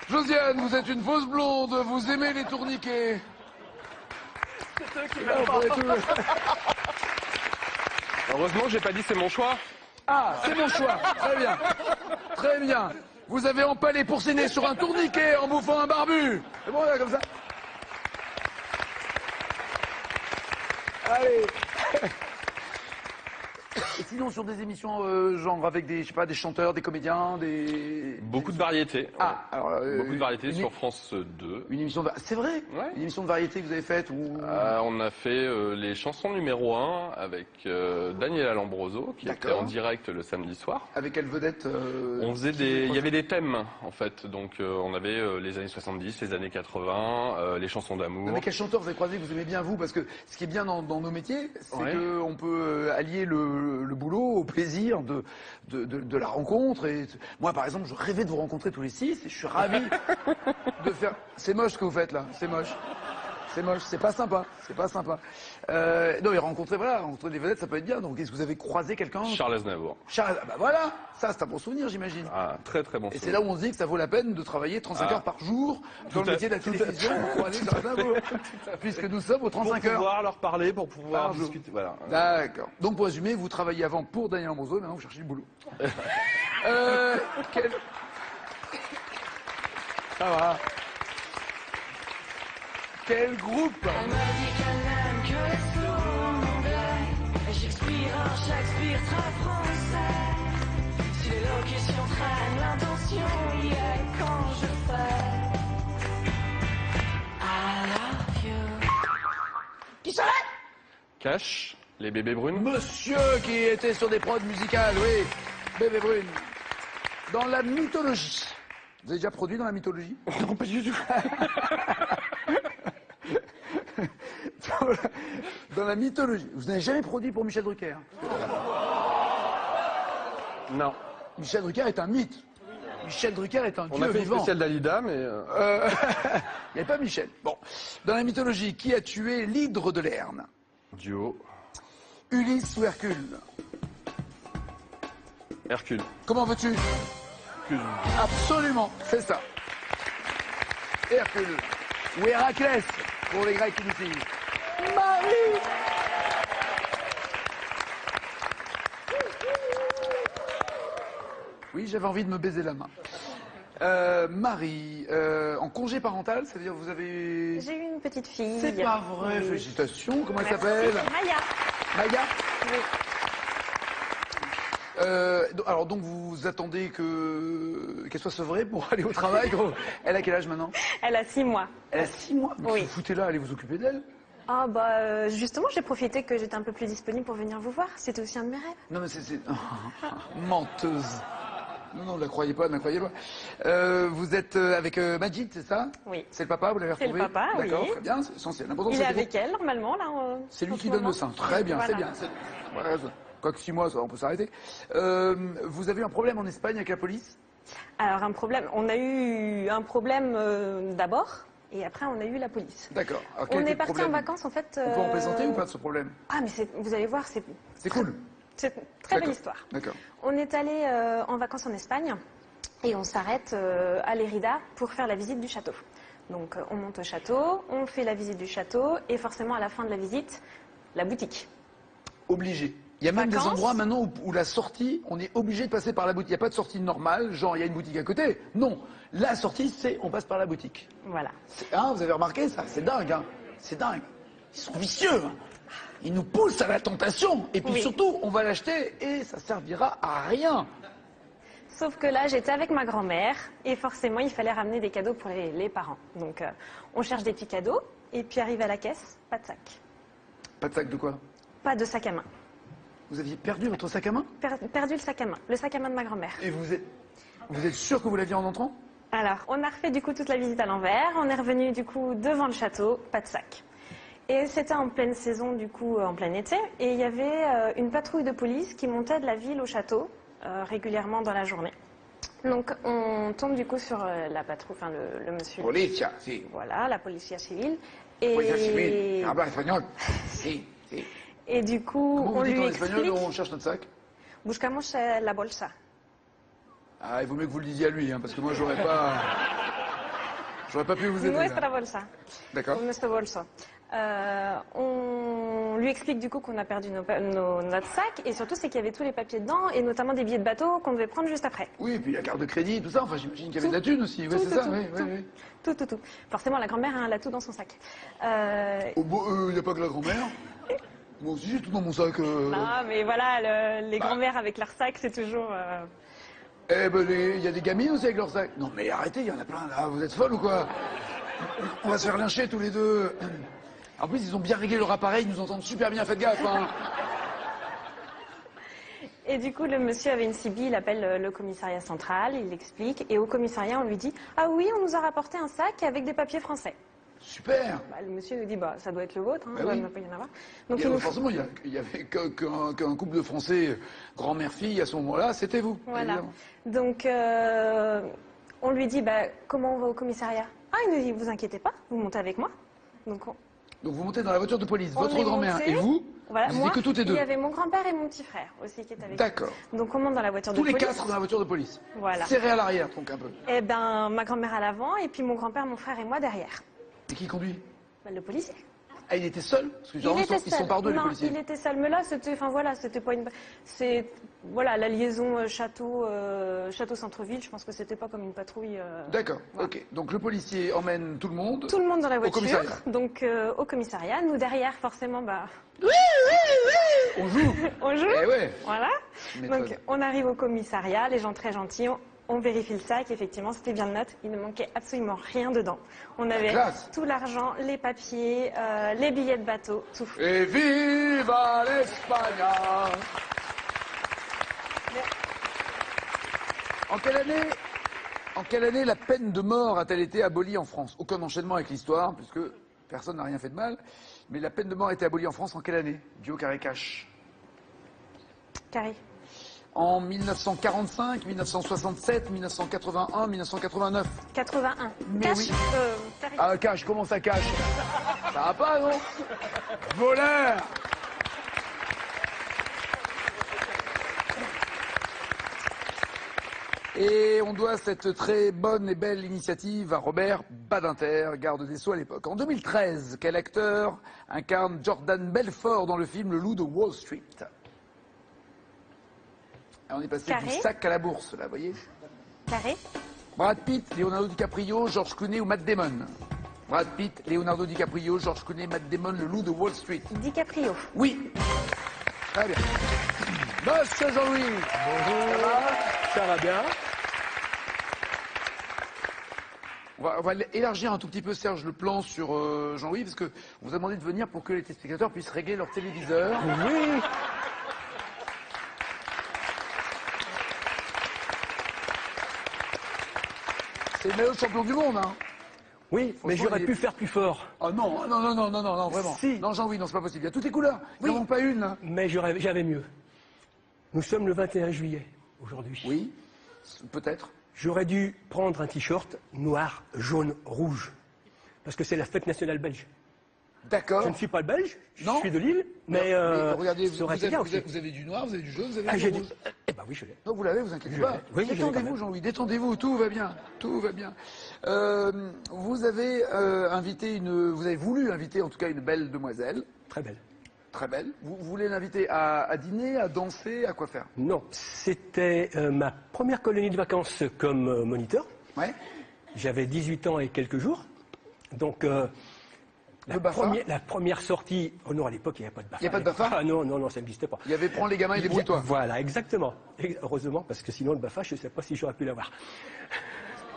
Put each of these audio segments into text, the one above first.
Josiane, vous êtes une fausse blonde, vous aimez les tourniquets. C'est eux qui veulent pas. Heureusement, j'ai pas dit c'est mon choix. Ah, c'est mon choix. Très bien. Très bien. Vous avez empalé pour s'aîner sur un tourniquet en bouffant un barbu. C'est bon, là, comme ça. Allez. Et sinon, sur des émissions, genre avec des, je sais pas, des chanteurs, des comédiens, des... Beaucoup de variétés. Ah, alors... Beaucoup de variétés sur France 2. Une émission de... C'est vrai? Ouais. Une émission de variété que vous avez faite où... On a fait les chansons numéro 1 avec Daniela Lambroso, qui était en direct le samedi soir. Avec quelle vedette On faisait des... Il y avait des thèmes, en fait. Donc, on avait les années 70, les années 80, les chansons d'amour. Mais quel chanteur vous avez croisé que vous aimez bien, vous? Parce que ce qui est bien dans nos métiers, c'est qu'on peut allier le boulot au plaisir de la rencontre. Et moi, par exemple, je rêvais de vous rencontrer tous les 6 et je suis ravi de faire... C'est moche ce que vous faites là, c'est moche. C'est moche, c'est pas sympa, c'est pas sympa. Non, mais rencontrer des vedettes, ça peut être bien. Donc, est-ce que vous avez croisé quelqu'un? Charles Aznavour. Charles, bah voilà, ça c'est un bon souvenir, j'imagine. Ah, très très bon Et souvenir. c'est là où on se dit que ça vaut la peine de travailler 35 heures par jour dans le métier de la télévision pour aller Charles Aznavour. Puisque nous sommes aux 35 pour heures. pouvoir leur parler, pour pouvoir Par jour. discuter. Voilà. D'accord. Donc pour résumer, vous travaillez avant pour Daniel Lambroso et maintenant vous cherchez du boulot. Quel... Ça va. Quel groupe? Elle me dit qu'elle n'aime que les slow anglais. Et j'expire un Shakespeare très français. Si l'élocution traîne, l'intention y est quand je fais I love you. Qui serait? Cash, les bébés brunes. Monsieur qui était sur des prods musicales, oui. Bébé Brune. Dans la mythologie. Vous avez déjà produit dans la mythologie? Non, pas du tout. Dans la mythologie. Vous n'avez jamais produit pour Michel Drucker? Non. Michel Drucker est un mythe. Michel Drucker est un On dieu a fait une vivant. spéciale Dalida, mais... Il n'y avait pas Michel. Bon. Dans la mythologie, qui a tué l'hydre de Lerne? Duo. Ulysse ou Hercule? Hercule. Comment veux-tu? Hercule. Absolument, c'est ça. Hercule. Ou Héraclès, pour les Grecs qui nous suivent. Marie! Oui, j'avais envie de me baiser la main. Marie, en congé parental, ça veut dire que vous avez... J'ai eu une petite fille. C'est pas vrai, Oui. félicitations, comment elle Merci. s'appelle? Maya. Maya? Oui. Alors donc vous attendez qu'elle soit sevrée pour aller au travail? Elle a quel âge maintenant? Elle a 6 mois. Elle a 6 mois? Mais Oui. vous foutez là, allez vous occuper d'elle? Ah bah justement j'ai profité que j'étais un peu plus disponible pour venir vous voir. C'était aussi un de mes rêves. Non mais c'est... Menteuse. Non, ne la croyez pas, ne la croyez pas. Vous êtes avec Majid, c'est ça? Oui. C'est le papa, vous l'avez C'est le retrouvé? papa, oui. D'accord, très bien, c'est essentiel. L'important, Il c'est est que avec elle normalement là. c'est lui en qui ce donne le moment. sein. Très bien, c'est Voilà. bien. Voilà, quoique 6 mois, ça, on peut s'arrêter. Vous avez eu un problème en Espagne avec la police? Alors un problème. On a eu un problème d'abord et après on a eu la police. D'accord. Alors, quel On était est le parti en problème? vacances en fait. On peut en plaisanter ou pas de ce problème? Ah mais vous allez voir c'est cool. C'est une très belle D'accord. histoire. D'accord. On est allé en vacances en Espagne et on s'arrête à Lérida pour faire la visite du château. Donc on monte au château, on fait la visite du château et forcément à la fin de la visite, la boutique. Obligé. Il y a même des Vacances. endroits maintenant où la sortie, on est obligé de passer par la boutique. Il n'y a pas de sortie normale, genre il y a une boutique à côté. Non. La sortie, c'est on passe par la boutique. Voilà. Hein, vous avez remarqué ça? C'est dingue, hein. C'est dingue. Ils sont vicieux. Hein. Ils nous poussent à la tentation. Et puis Oui. surtout, on va l'acheter et ça servira à rien. Sauf que là, j'étais avec ma grand-mère et forcément, il fallait ramener des cadeaux pour les parents. Donc on cherche des petits cadeaux et puis arrive à la caisse, pas de sac. Pas de sac de quoi? Pas de sac à main. Vous aviez perdu votre sac à main? Perdu le sac à main. Le sac à main de ma grand-mère. Et vous êtes sûr que vous l'aviez en entrant? Alors, on a refait du coup toute la visite à l'envers. On est revenu du coup devant le château, pas de sac. Et c'était en pleine saison, du coup, en plein été. Et il y avait une patrouille de police qui montait de la ville au château régulièrement dans la journée. Donc, on tombe du coup sur la patrouille, enfin le monsieur. Policia, si. Voilà, la policia civile. Et, Policia civile. Habla espagnol. Si, si. et du coup, Comment on vous dites lui en espagnol explique. on cherche notre sac? Buscamos la bolsa. Ah, il vaut mieux que vous le disiez à lui, hein, parce que moi, j'aurais pas... J'aurais pas pu vous aider. Nuestra là. bolsa. D'accord. Nuestro bolso. On lui explique du coup qu'on a perdu notre sac et surtout c'est qu'il y avait tous les papiers dedans et notamment des billets de bateau qu'on devait prendre juste après. Oui, et puis la carte de crédit, tout ça. Enfin, j'imagine qu'il y avait de la thune aussi. Ouais, c'est ça. Oui, oui, oui. Tout. Forcément, la grand-mère, hein, elle a tout dans son sac. Oh, bon, y a pas que la grand-mère. Moi aussi, j'ai tout dans mon sac. Non, mais voilà, les grand-mères avec leur sac, c'est toujours... Eh ben, il y a des gamines aussi avec leur sac. Non, mais arrêtez, il y en a plein là. Vous êtes folles ou quoi? On va se faire lyncher tous les deux. En plus, ils ont bien réglé leur appareil, ils nous entendent super bien, faites gaffe. Hein. Et du coup, le monsieur avait une CB, il appelle le commissariat central, il l'explique, et au commissariat, on lui dit « Ah oui, on nous a rapporté un sac avec des papiers français. » Super. Bah, le monsieur nous dit « Ça doit être le vôtre, hein, Bah il oui. ne doit pas y en avoir. » Donc, Et forcément, il y avait qu'un couple de Français, grand-mère-fille, à ce moment-là, c'était vous. Voilà. Évidemment. Donc, on lui dit comment on va au commissariat? Ah, il nous dit vous inquiétez pas, vous montez avec moi. Donc, Donc vous montez dans la voiture de police, on votre est grand-mère monté. et vous, voilà, vous moi, étiez que toutes les deux. Il y avait mon grand-père et mon petit frère aussi qui étaient avec D'accord. nous. Donc on monte dans la voiture Tous de les police. 4 dans la voiture de police. Voilà. Serré à l'arrière, donc un peu. Et ben ma grand-mère à l'avant et puis mon grand-père, mon frère et moi derrière. Et qui conduit? Le policier. Ah, il était seul? Parce que généralement, ils sont par deux, les Non, policiers. il était seul. Mais là, c'était pas une. C'est voilà la liaison château centre-ville. Je pense que c'était pas comme une patrouille. D'accord, voilà. ok. Donc le policier emmène tout le monde. Tout le monde dans la voiture. commissariat. Donc au commissariat. Nous derrière, forcément, On joue. on joue. Eh ouais. Voilà. Tu m'étonnes. Donc on arrive au commissariat. Les gens très gentils. On vérifie le sac, effectivement, c'était bien le note. Il ne manquait absolument rien dedans. On avait classe. tout l'argent, les papiers, les billets de bateau, tout. Et viva l'Espagne! En quelle année la peine de mort a-t-elle été abolie en France? Aucun enchaînement avec l'histoire, puisque personne n'a rien fait de mal. Mais la peine de mort a été abolie en France en quelle année? Duo carré cash. Carré. En 1945, 1967, 1981, 1989. 81. Mais Cash, oui. carré. Ah, cash, comment ça cache? Ça va pas, non? Voleur! Et on doit cette très bonne et belle initiative à Robert Badinter, garde des Sceaux à l'époque. En 2013, quel acteur incarne Jordan Belfort dans le film Le Loup de Wall Street? On est passé Carré. du sac à la bourse, là, vous voyez? Carré. Brad Pitt, Leonardo DiCaprio, George Clooney ou Matt Damon? Brad Pitt, Leonardo DiCaprio, George Clooney, Matt Damon, Le Loup de Wall Street. DiCaprio. Oui. Très bien. Monsieur Jean-Louis. Bonjour. Ça va bien? On va élargir un tout petit peu, Serge, le plan sur Jean-Louis, parce qu'on vous a demandé de venir pour que les téléspectateurs puissent régler leur téléviseur. Oui. C'est le meilleur champion du monde, hein. Oui, mais j'aurais il- pu faire plus fort. Oh non, non, non, non, non, non, non, vraiment. Si. Non, Jean-Louis, non, c'est pas possible. Il y a toutes les couleurs. Il Oui. n'en manque pas une, là. Mais j'avais mieux. Nous sommes le 21 juillet aujourd'hui. Oui, peut-être. J'aurais dû prendre un t-shirt noir, jaune, rouge. Parce que c'est la fête nationale belge. D'accord. Je ne suis pas le belge, je Non. suis de Lille, mais, regardez, ça aurait été bien aussi. vous avez du noir, vous avez du jaune, vous avez Ah, du j'ai rouge. dit. Eh ben oui, je l'ai. Non, vous l'avez, vous inquiétez Je pas. l'ai. Oui, je l'ai quand Détendez-vous, même. Jean-Louis, détendez-vous, tout va bien, tout va bien. Vous avez vous avez voulu inviter en tout cas une belle demoiselle, Très belle. très belle. Vous voulez l'inviter à dîner, à danser, à quoi faire? Non, c'était ma première colonie de vacances comme moniteur. Ouais. J'avais 18 ans et quelques jours. Donc, Le BAFA. la première sortie... Oh non, à l'époque, il n'y avait pas de BAFA. Il y a pas de BAFA? Ah non, non, non, ça n'existait pas. Il y avait prends les gamins et débrouille-toi. Voilà, exactement. Et heureusement, parce que sinon, le BAFA, je ne sais pas si j'aurais pu l'avoir.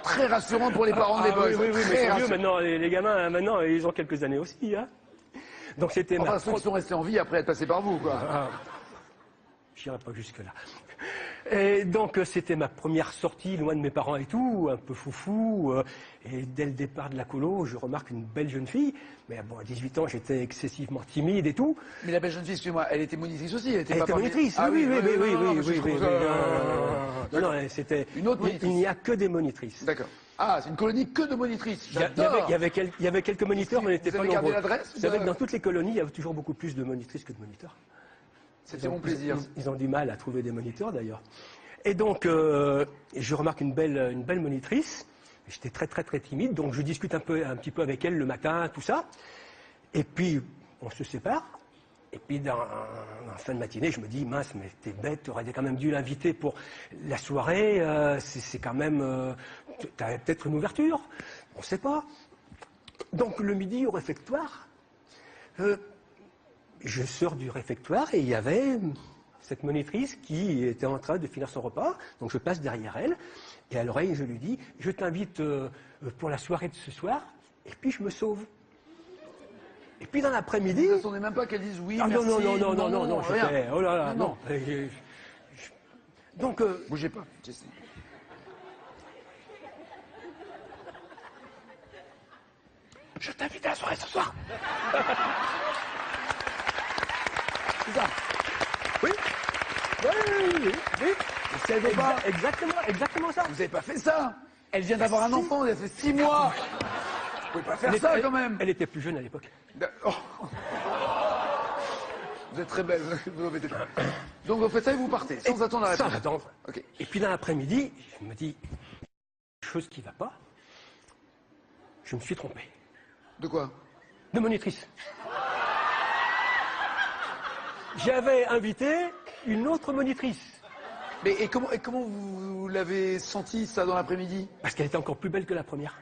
Très rassurant pour les parents des boys. oui, oui, oui, Très mais c'est vieux rassurant. maintenant. Les gamins, maintenant, ils ont quelques années aussi. Hein. Donc, c'était Enfin, ma... ceux qui sont restés en vie après être passés par vous, quoi. Ah, j'irai pas jusque-là. Et donc, c'était ma première sortie loin de mes parents et tout, un peu foufou. Et dès le départ de la colo, je remarque une belle jeune fille. Mais bon, à 18 ans, j'étais excessivement timide et tout. Mais la belle jeune fille, excusez-moi, elle était monitrice aussi. Elle était, Elle pas était parmi- monitrice, Ah oui, oui, oui, oui, non, oui, parce que oui, je oui, trouve oui, ça- non, c'était Une autre monitrice. Il n'y a que des monitrices. D'accord. Ah, c'est une colonie que de monitrices. Il y J'adore. il y avait quelques moniteurs, mais on n'était Vous pas avez gardé nombreux. l'adresse Vous savez ou que pas dans toutes les colonies, il y avait toujours beaucoup plus de monitrices que de moniteurs. C'était mon plaisir. Ils ont du mal à trouver des moniteurs d'ailleurs. Et donc, je remarque une belle monitrice. J'étais très très très timide, donc je discute un petit peu avec elle le matin, tout ça. Et puis, on se sépare. Et puis, dans la fin de matinée, je me dis, mince, mais t'es bête, t'aurais quand même dû l'inviter pour la soirée. C'est quand même... t'as peut-être une ouverture. On ne sait pas. Donc, le midi, au réfectoire, je sors du réfectoire et il y avait cette monitrice qui était en train de finir son repas. Donc, je passe derrière elle. Et à l'oreille, je lui dis, je t'invite pour la soirée de ce soir. Et puis, je me sauve. Et puis dans l'après-midi... Vous n'attendez même pas qu'elle dise oui, ah, merci, non, je rien. fais, oh là là, Non. Donc... Bougez pas, Jessie. Je t'invite à la soirée ce soir. C'est ça. Oui. Oui. Et si elle veut pas, Exactement ça. vous n'avez pas fait ça. Elle vient d'avoir un enfant, elle a fait 6 mois. Vous pouvez pas faire ça quand même. Elle était plus jeune à l'époque. Oh. Vous êtes très belle, vous embêtez pas. Donc vous faites ça et vous partez, sans attendre la réponse. Sans attendre. Ok. Et puis dans l'après-midi, je me dis, chose qui va pas, je me suis trompé. De quoi? De monitrice. J'avais invité une autre monitrice. Mais et comment vous l'avez senti ça dans l'après-midi? Parce qu'elle était encore plus belle que la première.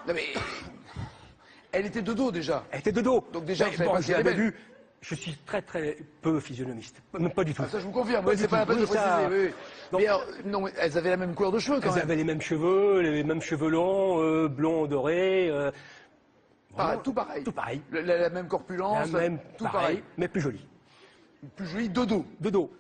Non mais... Elle était de dos déjà. Elle était de dos. Donc déjà, mais vous savez bon, pas si elle est j'avais belle. vu. Je suis très très peu physionomiste. Même pas du tout. Ah, ça je vous confirme, Pas oui, du c'est pas la tout. peine de Oui, ça- préciser. Oui. Donc- Mais alors, non, mais elles avaient la même couleur de cheveux quand Elles même. avaient les mêmes cheveux longs, blonds, dorés. Pareil, tout pareil. Tout pareil. La même La corpulence, même tout pareil, mais plus jolie. Plus joli, de dos. De dos.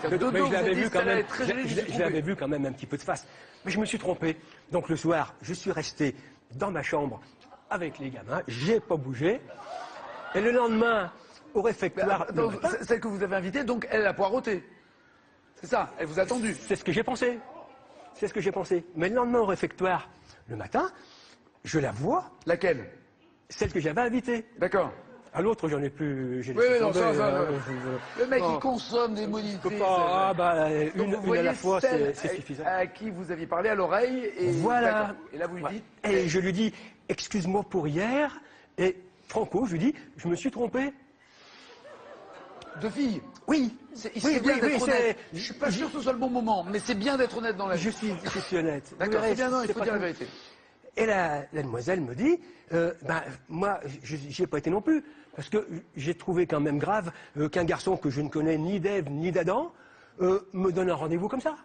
De dos, Mais vous je l'avais avez dit, vu quand celle-là même. est très jolie, je suis Je l'avais trompé. vu quand même un petit peu de face. Mais je me suis trompé. Donc le soir, je suis resté dans ma chambre avec les gamins. J'ai pas bougé. Et le lendemain, au réfectoire. le Donc, matin, celle que vous avez invitée, donc elle a poireauté. C'est ça, elle vous a attendu. c'est ce que j'ai pensé. C'est ce que j'ai pensé. Mais le lendemain, au réfectoire, le matin, je la vois, Laquelle? celle que j'avais invitée. D'accord. À l'autre, j'en ai plus. j'ai Oui, laissé non, tomber, ça, je- Le mec, Non. il consomme des Je peux monitrices. pas. Ah, bah, Donc, une vous à voyez la fois, celle c'est suffisant. à qui vous aviez parlé à l'oreille. Et Voilà. d'accord. Et là, vous lui Ouais. dites. Et je lui dis, excuse-moi pour hier. Et franco, je lui dis, je me suis trompé. De filles. Oui. C'est bien d'être c'est- honnête. Je suis pas sûr que ce soit le bon moment, mais c'est bien d'être honnête dans la vie. Je suis honnête. Vous D'accord, verrez, c'est bien, non, il c'est faut pas dire la tout. vérité. Et la demoiselle me dit, moi, j'y ai pas été non plus, parce que j'ai trouvé quand même grave qu'un garçon que je ne connais ni d'Ève ni d'Adam me donne un rendez-vous comme ça.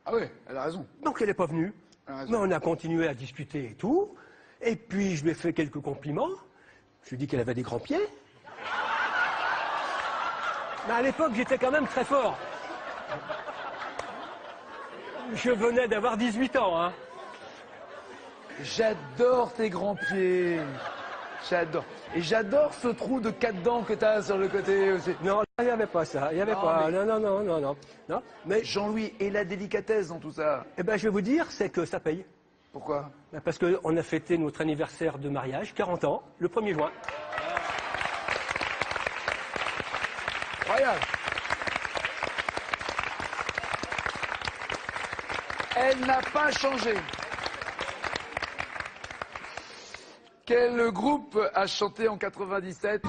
Ah oui, elle a raison. Donc elle n'est pas venue. Elle a raison. Mais on a continué à discuter et tout. Et puis je lui ai fait quelques compliments. Je lui ai dit qu'elle avait des grands pieds. Mais à l'époque, j'étais quand même très fort. Je venais d'avoir 18 ans, hein. J'adore tes grands pieds. J'adore. Et j'adore ce trou de 4 dents que t'as sur le côté aussi. Non, il n'y avait pas ça. Il n'y avait Non, pas. mais- Non. Mais Jean-Louis, et la délicatesse dans tout ça. eh ben, je vais vous dire, c'est que ça paye. Pourquoi? Parce qu'on a fêté notre anniversaire de mariage, 40 ans, le 1er juin. Incroyable. Elle n'a pas changé. Quel groupe a chanté en 97?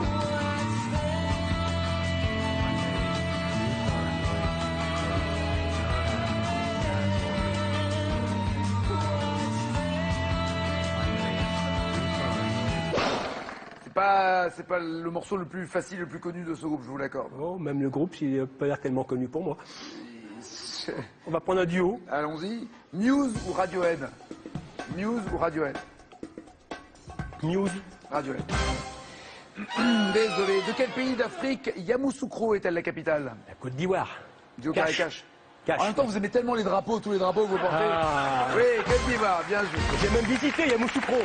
C'est pas le morceau le plus facile, le plus connu de ce groupe, je vous l'accorde. Oh, même le groupe, il n'a pas l'air tellement connu pour moi. On va prendre un duo. Allons-y. Muse ou Radiohead? Muse ou Radiohead? News. Radiohead. Désolé. De quel pays d'Afrique Yamoussoukro est-elle la capitale? La Côte d'Ivoire. Du Cache. Cache. Cache. En même temps, vous aimez tellement les drapeaux, tous les drapeaux que vous portez. Ah. Oui, Côte d'Ivoire, bien joué. J'ai même visité Yamoussoukro.